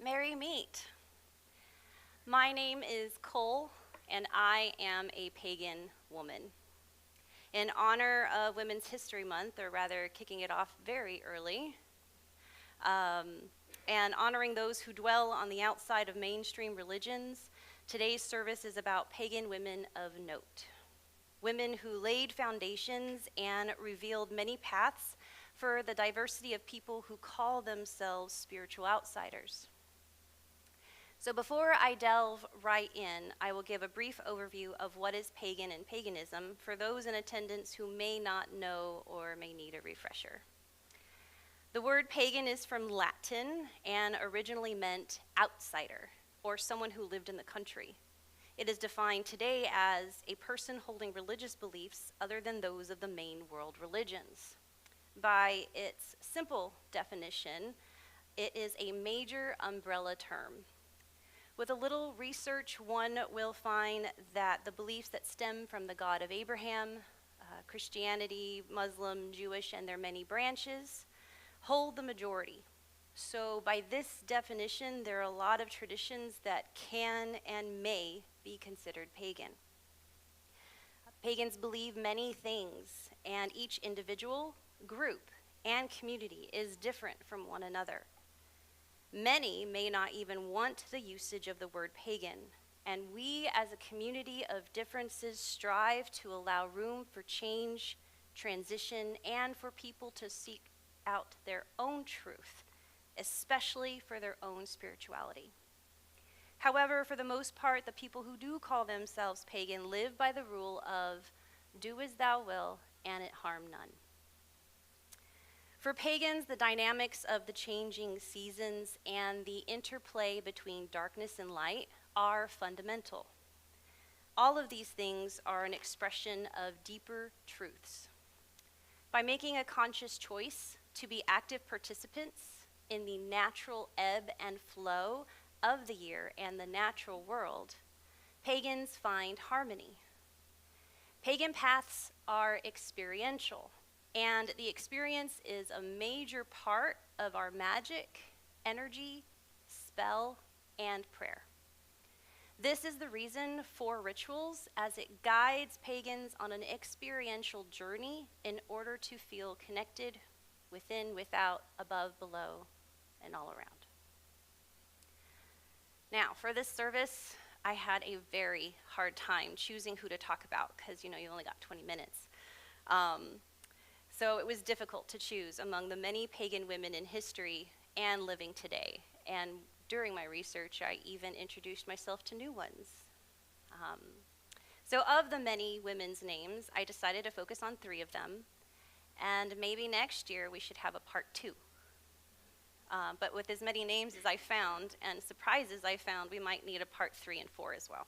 Merry meet. My name is Chol, and I am a pagan woman. In honor of Women's History Month, or rather kicking it off very early, and honoring those who dwell on the outside of mainstream religions, today's service is about pagan women of note. Women who laid foundations and revealed many paths for the diversity of people who call themselves spiritual outsiders. So before I delve right in, I will give a brief overview of what is pagan and paganism for those in attendance who may not know or may need a refresher. The word pagan is from Latin and originally meant outsider, or someone who lived in the country. It is defined today as a person holding religious beliefs other than those of the main world religions. By its simple definition, it is a major umbrella term. With a little research, one will find that the beliefs that stem from the God of Abraham, Christianity, Muslim, Jewish, and their many branches hold the majority. So by this definition, there are a lot of traditions that can and may be considered pagan. Pagans believe many things, and each individual, group, and community is different from one another. Many may not even want the usage of the word pagan, and we as a community of differences strive to allow room for change, transition, and for people to seek out their own truth, especially for their own spirituality. However, for the most part, the people who do call themselves pagan live by the rule of do as thou will, and it harm none. For pagans, the dynamics of the changing seasons and the interplay between darkness and light are fundamental. All of these things are an expression of deeper truths. By making a conscious choice to be active participants in the natural ebb and flow of the year and the natural world, pagans find harmony. Pagan paths are experiential, and the experience is a major part of our magic, energy, spell, and prayer. This is the reason for rituals, as it guides pagans on an experiential journey in order to feel connected within, without, above, below, and all around. Now, for this service, I had a very hard time choosing who to talk about because, you only got 20 minutes. So it was difficult to choose among the many pagan women in history and living today. And during my research, I even introduced myself to new ones. So of the many women's names, I decided to focus on 3 of them. And maybe next year we should have a part 2. But with as many names as I found and surprises I found, we might need a part 3 and 4 as well.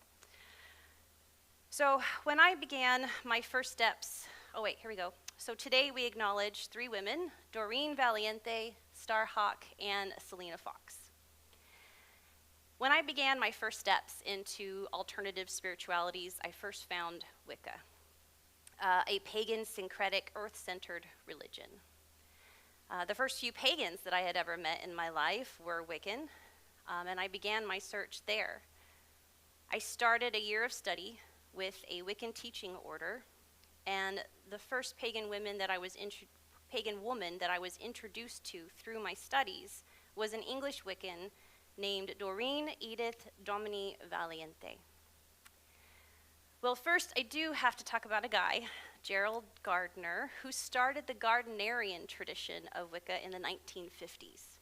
So when I began my first steps, here we go. So today we acknowledge 3 women, Doreen Valiente, Starhawk, and Selena Fox. When I began my first steps into alternative spiritualities, I first found Wicca, a pagan, syncretic, earth-centered religion. The first few pagans that I had ever met in my life were Wiccan, and I began my search there. I started a year of study with a Wiccan teaching order, and the first pagan woman that I was introduced to through my studies was an English Wiccan named Doreen Edith Domini Valiente. Well, first I do have to talk about a guy, Gerald Gardner, who started the Gardnerian tradition of Wicca in the 1950s,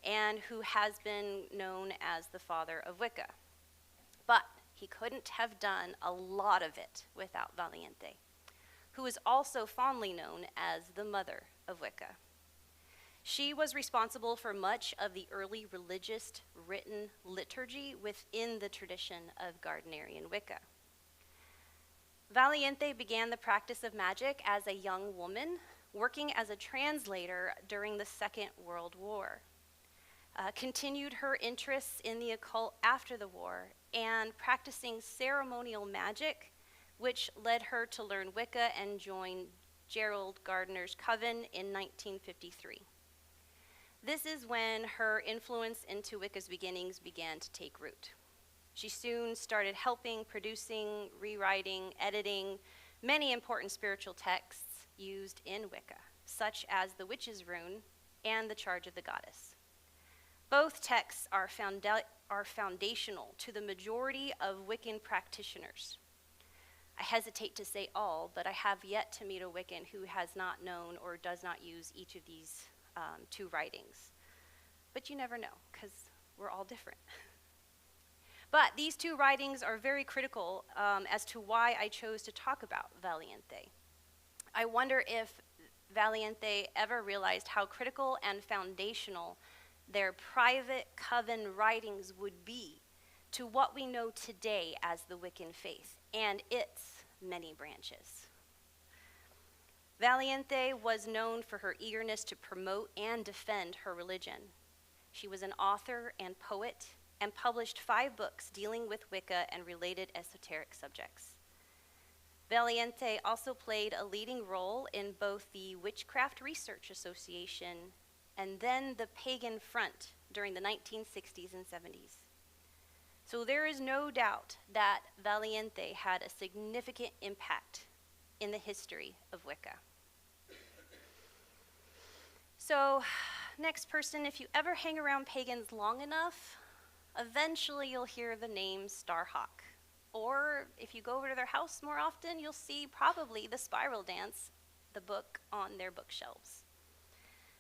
and who has been known as the father of Wicca. But he couldn't have done a lot of it without Valiente, who is also fondly known as the mother of Wicca. She was responsible for much of the early religious written liturgy within the tradition of Gardnerian Wicca. Valiente began the practice of magic as a young woman, working as a translator during the Second World War. Continued her interests in the occult after the war, and practicing ceremonial magic, which led her to learn Wicca and join Gerald Gardner's coven in 1953. This is when her influence into Wicca's beginnings began to take root. She soon started helping, producing, rewriting, editing many important spiritual texts used in Wicca, such as the Witch's Rune and the Charge of the Goddess. Both texts are foundational to the majority of Wiccan practitioners. I hesitate to say all, but I have yet to meet a Wiccan who has not known or does not use each of these two writings. But you never know, because we're all different. But these two writings are very critical as to why I chose to talk about Valiente. I wonder if Valiente ever realized how critical and foundational their private coven writings would be to what we know today as the Wiccan faith and its many branches. Valiente was known for her eagerness to promote and defend her religion. She was an author and poet and published 5 books dealing with Wicca and related esoteric subjects. Valiente also played a leading role in both the Witchcraft Research Association and then the Pagan Front during the 1960s and 70s. So there is no doubt that Valiente had a significant impact in the history of Wicca. So, next person, if you ever hang around pagans long enough, eventually you'll hear the name Starhawk. Or if you go over to their house more often, you'll see probably the Spiral Dance, the book, on their bookshelves.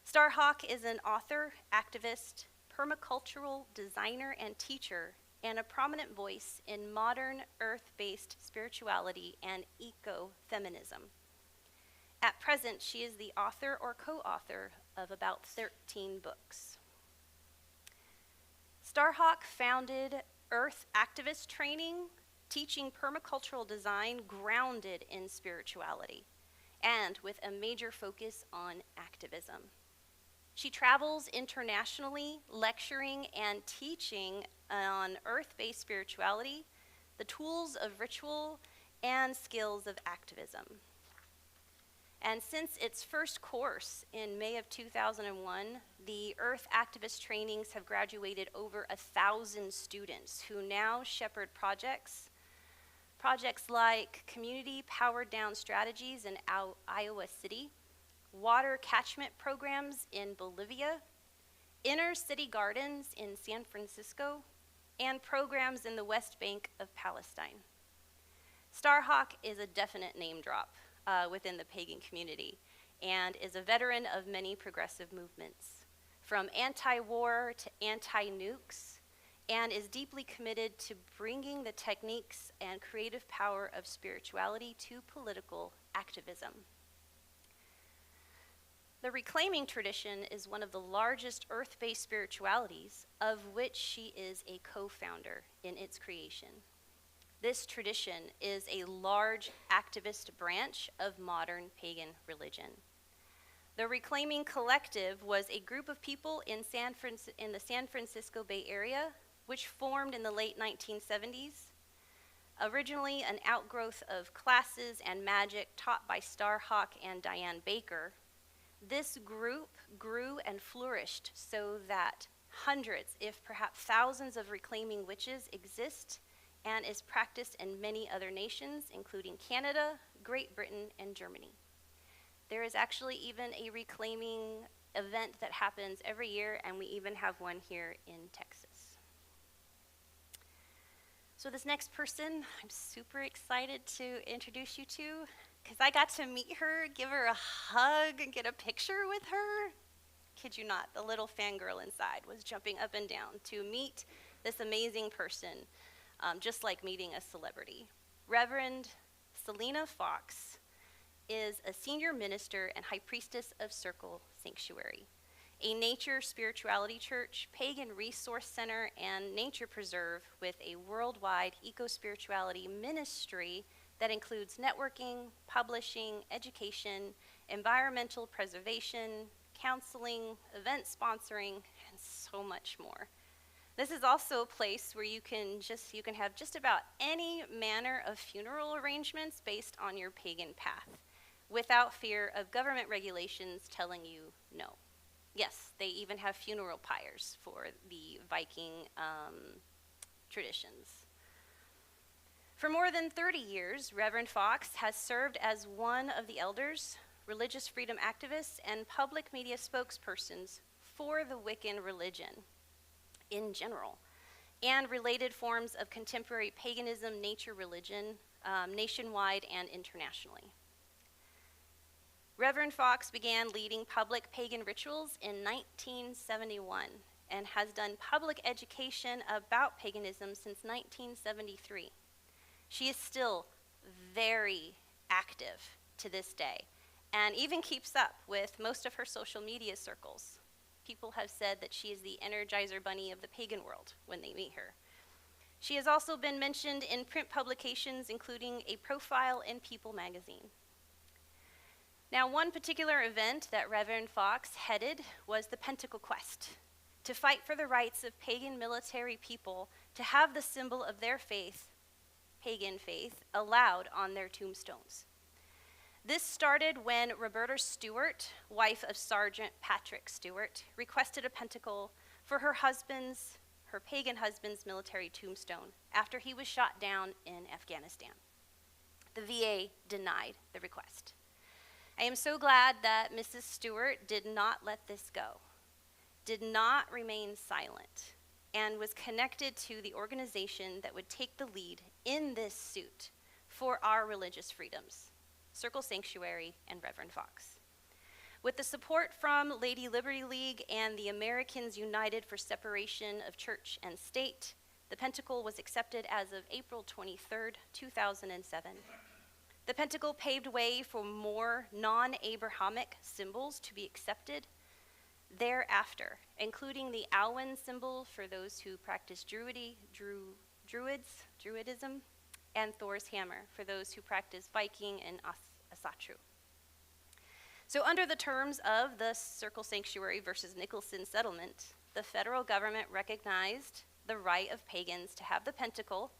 Starhawk is an author, activist, permacultural designer, and teacher, and a prominent voice in modern earth-based spirituality and ecofeminism. At present, she is the author or co-author of about 13 books. Starhawk founded Earth Activist Training, teaching permacultural design grounded in spirituality, and with a major focus on activism. She travels internationally, lecturing and teaching on earth-based spirituality, the tools of ritual, and skills of activism. And since its first course in May of 2001, the Earth Activist Trainings have graduated over 1,000 students who now shepherd projects like community powered down strategies in Iowa City, water catchment programs in Bolivia, inner city gardens in San Francisco, and programs in the West Bank of Palestine. Starhawk is a definite name drop within the pagan community and is a veteran of many progressive movements, from anti-war to anti-nukes, and is deeply committed to bringing the techniques and creative power of spirituality to political activism. The reclaiming tradition is one of the largest earth-based spiritualities, of which she is a co-founder in its creation. This tradition is a large activist branch of modern pagan religion. The Reclaiming Collective was a group of people in the San Francisco Bay Area, which formed in the late 1970s. Originally an outgrowth of classes and magic taught by Starhawk and Diane Baker, this group grew and flourished so that hundreds, if perhaps thousands, of reclaiming witches exist and is practiced in many other nations, including Canada, Great Britain, and Germany. There is actually even a reclaiming event that happens every year, and we even have one here in Texas. So this next person, I'm super excited to introduce you to, because I got to meet her, give her a hug, and get a picture with her. Kid you not, the little fangirl inside was jumping up and down to meet this amazing person, just like meeting a celebrity. Reverend Selena Fox is a senior minister and high priestess of Circle Sanctuary, a nature spirituality church, pagan resource center, and nature preserve with a worldwide eco-spirituality ministry that includes networking, publishing, education, environmental preservation, counseling, event sponsoring, and so much more. This is also a place where you can have just about any manner of funeral arrangements based on your pagan path, without fear of government regulations telling you no. Yes, they even have funeral pyres for the Viking traditions. For more than 30 years, Reverend Fox has served as one of the elders, religious freedom activists, and public media spokespersons for the Wiccan religion in general, and related forms of contemporary paganism, nature religion, nationwide and internationally. Reverend Fox began leading public pagan rituals in 1971 and has done public education about paganism since 1973. She is still very active to this day and even keeps up with most of her social media circles. People have said that she is the Energizer Bunny of the pagan world when they meet her. She has also been mentioned in print publications, including a profile in People magazine. Now, one particular event that Reverend Fox headed was the Pentacle Quest, to fight for the rights of pagan military people to have the symbol of their faith, pagan faith, allowed on their tombstones. This started when Roberta Stewart, wife of Sergeant Patrick Stewart, requested a pentacle for her pagan husband's military tombstone after he was shot down in Afghanistan. The VA denied the request. I am so glad that Mrs. Stewart did not let this go, did not remain silent, and was connected to the organization that would take the lead in this suit for our religious freedoms, Circle Sanctuary and Reverend Fox. With the support from Lady Liberty League and the Americans United for Separation of Church and State, the Pentacle was accepted as of April 23, 2007. The Pentacle paved way for more non-Abrahamic symbols to be accepted thereafter, including the Awen symbol for those who practice Druidism, and Thor's hammer for those who practice Viking and Asatru. So under the terms of the Circle Sanctuary versus Nicholson settlement, the federal government recognized the right of pagans to have the pentacle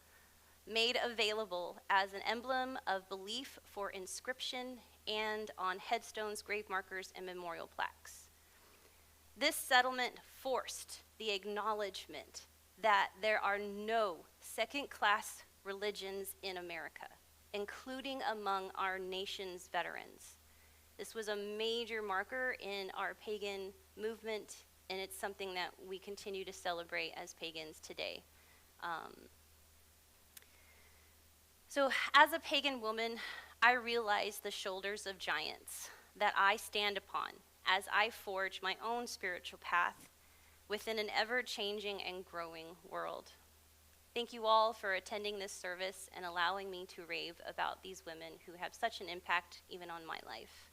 made available as an emblem of belief for inscription and on headstones, grave markers, and memorial plaques. This settlement forced the acknowledgement that there are no second-class religions in America, including among our nation's veterans. This was a major marker in our pagan movement, and it's something that we continue to celebrate as pagans today. So as a pagan woman, I realize the shoulders of giants that I stand upon as I forge my own spiritual path within an ever-changing and growing world. Thank you all for attending this service and allowing me to rave about these women who have such an impact even on my life.